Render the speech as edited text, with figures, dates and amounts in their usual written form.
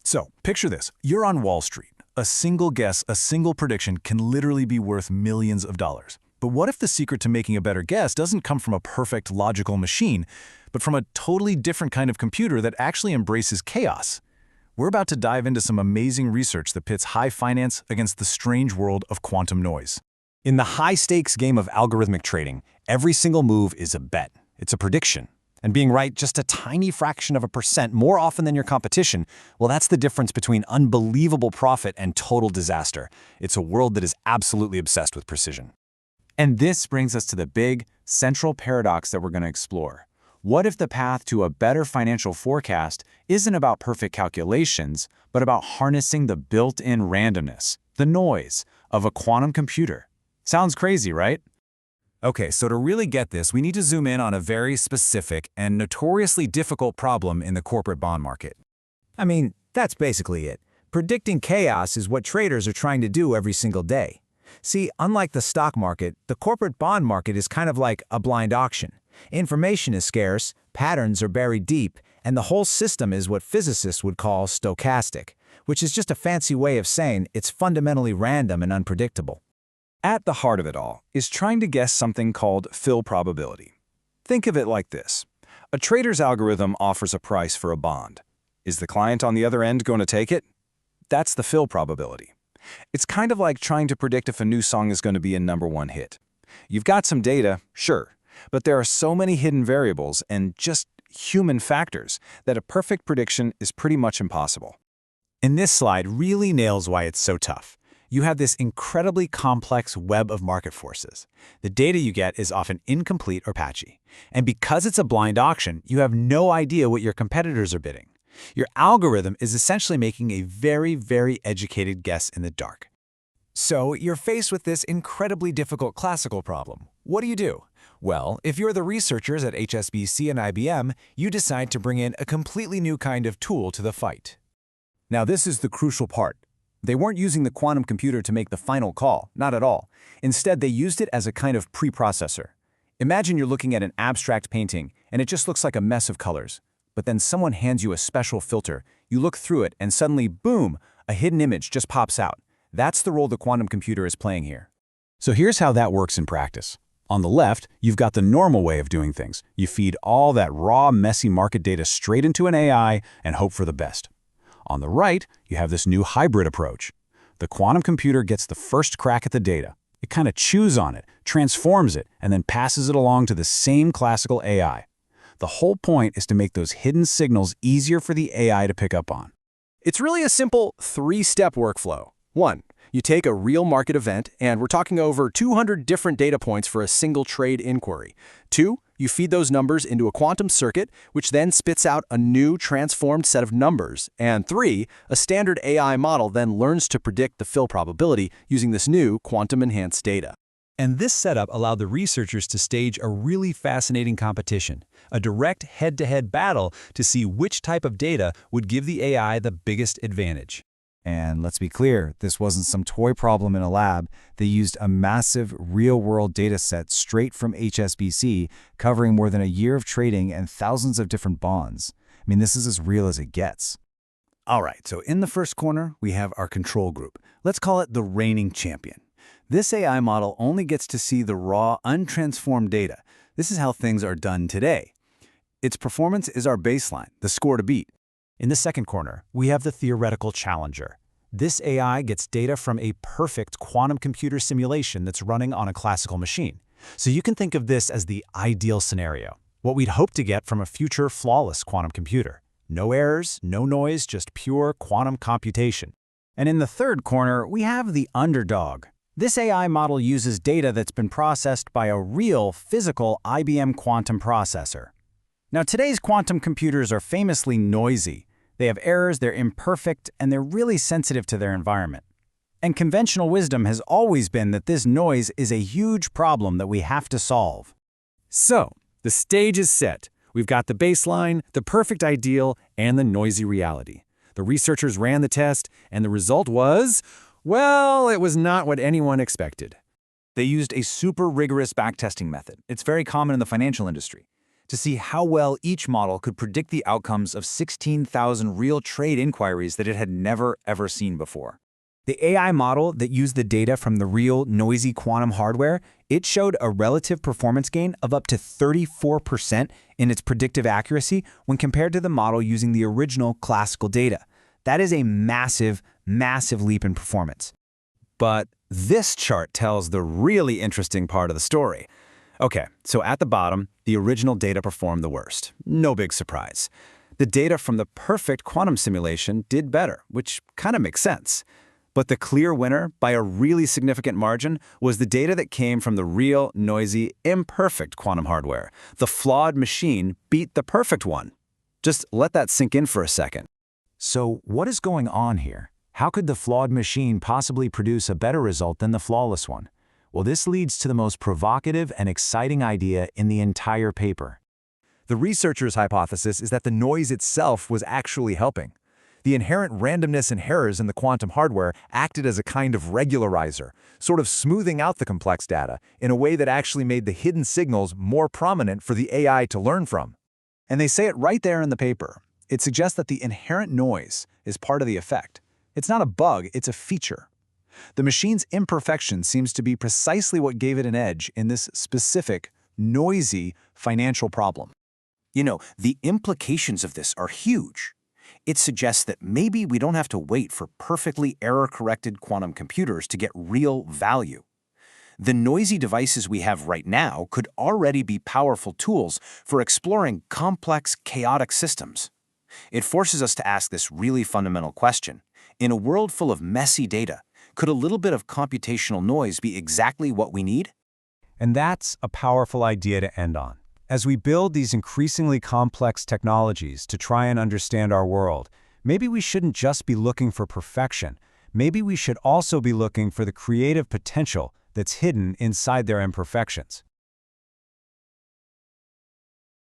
So, picture this. You're on Wall Street. A single guess, a single prediction can literally be worth millions of dollars. But what if the secret to making a better guess doesn't come from a perfect logical machine, but from a totally different kind of computer that actually embraces chaos? We're about to dive into some amazing research that pits high finance against the strange world of quantum noise. In the high-stakes game of algorithmic trading, every single move is a bet. It's a prediction. And being right just a tiny fraction of a percent more often than your competition, well, that's the difference between unbelievable profit and total disaster. It's a world that is absolutely obsessed with precision. And this brings us to the big, central paradox that we're going to explore. What if the path to a better financial forecast isn't about perfect calculations, but about harnessing the built-in randomness, the noise, of a quantum computer? Sounds crazy, right? Okay, so to really get this, we need to zoom in on a very specific and notoriously difficult problem in the corporate bond market. I mean, that's basically it. Predicting chaos is what traders are trying to do every single day. See, unlike the stock market, the corporate bond market is kind of like a blind auction. Information is scarce, patterns are buried deep, and the whole system is what physicists would call stochastic, which is just a fancy way of saying it's fundamentally random and unpredictable. At the heart of it all is trying to guess something called fill probability. Think of it like this. A trader's algorithm offers a price for a bond. Is the client on the other end going to take it? That's the fill probability. It's kind of like trying to predict if a new song is going to be a #1 hit. You've got some data, sure, but there are so many hidden variables and just human factors that a perfect prediction is pretty much impossible. And this slide really nails why it's so tough. You have this incredibly complex web of market forces. The data you get is often incomplete or patchy. And because it's a blind auction, you have no idea what your competitors are bidding. Your algorithm is essentially making a very, very educated guess in the dark. So you're faced with this incredibly difficult classical problem. What do? Well, if you're the researchers at HSBC and IBM, you decide to bring in a completely new kind of tool to the fight. Now this is the crucial part. They weren't using the quantum computer to make the final call, not at all. Instead, they used it as a kind of preprocessor. Imagine you're looking at an abstract painting, and it just looks like a mess of colors. But then someone hands you a special filter. You look through it, and suddenly, boom, a hidden image just pops out. That's the role the quantum computer is playing here. So here's how that works in practice. On the left, you've got the normal way of doing things. You feed all that raw, messy market data straight into an AI and hope for the best. On the right, you have this new hybrid approach. The quantum computer gets the first crack at the data. It kind of chews on it, transforms it, and then passes it along to the same classical AI. The whole point is to make those hidden signals easier for the AI to pick up on. It's really a simple 3-step workflow. 1. You take a real market event, and we're talking over 200 different data points for a single trade inquiry. 2. You feed those numbers into a quantum circuit, which then spits out a new transformed set of numbers. And 3. A standard AI model then learns to predict the fill probability using this new quantum-enhanced data. And this setup allowed the researchers to stage a really fascinating competition, a direct head-to-head battle to see which type of data would give the AI the biggest advantage. And let's be clear, this wasn't some toy problem in a lab. They used a massive real-world data set straight from HSBC, covering more than a year of trading and thousands of different bonds. I mean, this is as real as it gets. All right, so in the first corner, we have our control group. Let's call it the reigning champion. This AI model only gets to see the raw, untransformed data. This is how things are done today. Its performance is our baseline, the score to beat. In the second corner, we have the theoretical challenger. This AI gets data from a perfect quantum computer simulation that's running on a classical machine. So you can think of this as the ideal scenario, what we'd hope to get from a future flawless quantum computer. No errors, no noise, just pure quantum computation. And in the third corner, we have the underdog. This AI model uses data that's been processed by a real, physical IBM quantum processor. Now, today's quantum computers are famously noisy. They have errors, they're imperfect, and they're really sensitive to their environment. And conventional wisdom has always been that this noise is a huge problem that we have to solve. So, the stage is set. We've got the baseline, the perfect ideal, and the noisy reality. The researchers ran the test, and the result was, well, it was not what anyone expected. They used a super rigorous backtesting method. It's very common in the financial industry. to see how well each model could predict the outcomes of 16,000 real trade inquiries that it had never, ever seen before. The AI model that used the data from the real, noisy quantum hardware, it showed a relative performance gain of up to 34% in its predictive accuracy when compared to the model using the original classical data. That is a massive, massive leap in performance. But this chart tells the really interesting part of the story. Okay, so at the bottom, the original data performed the worst. No big surprise. The data from the perfect quantum simulation did better, which kind of makes sense. But the clear winner, by a really significant margin, was the data that came from the real, noisy, imperfect quantum hardware. The flawed machine beat the perfect one. Just let that sink in for a second. So what is going on here? How could the flawed machine possibly produce a better result than the flawless one? Well, this leads to the most provocative and exciting idea in the entire paper. The researchers' hypothesis is that the noise itself was actually helping. The inherent randomness and errors in the quantum hardware acted as a kind of regularizer, sort of smoothing out the complex data in a way that actually made the hidden signals more prominent for the AI to learn from. And they say it right there in the paper. It suggests that the inherent noise is part of the effect. It's not a bug, it's a feature. The machine's imperfection seems to be precisely what gave it an edge in this specific, noisy financial problem. You know, the implications of this are huge. It suggests that maybe we don't have to wait for perfectly error-corrected quantum computers to get real value. The noisy devices we have right now could already be powerful tools for exploring complex, chaotic systems. It forces us to ask this really fundamental question. In a world full of messy data, could a little bit of computational noise be exactly what we need? And that's a powerful idea to end on. As we build these increasingly complex technologies to try and understand our world, maybe we shouldn't just be looking for perfection. Maybe we should also be looking for the creative potential that's hidden inside their imperfections.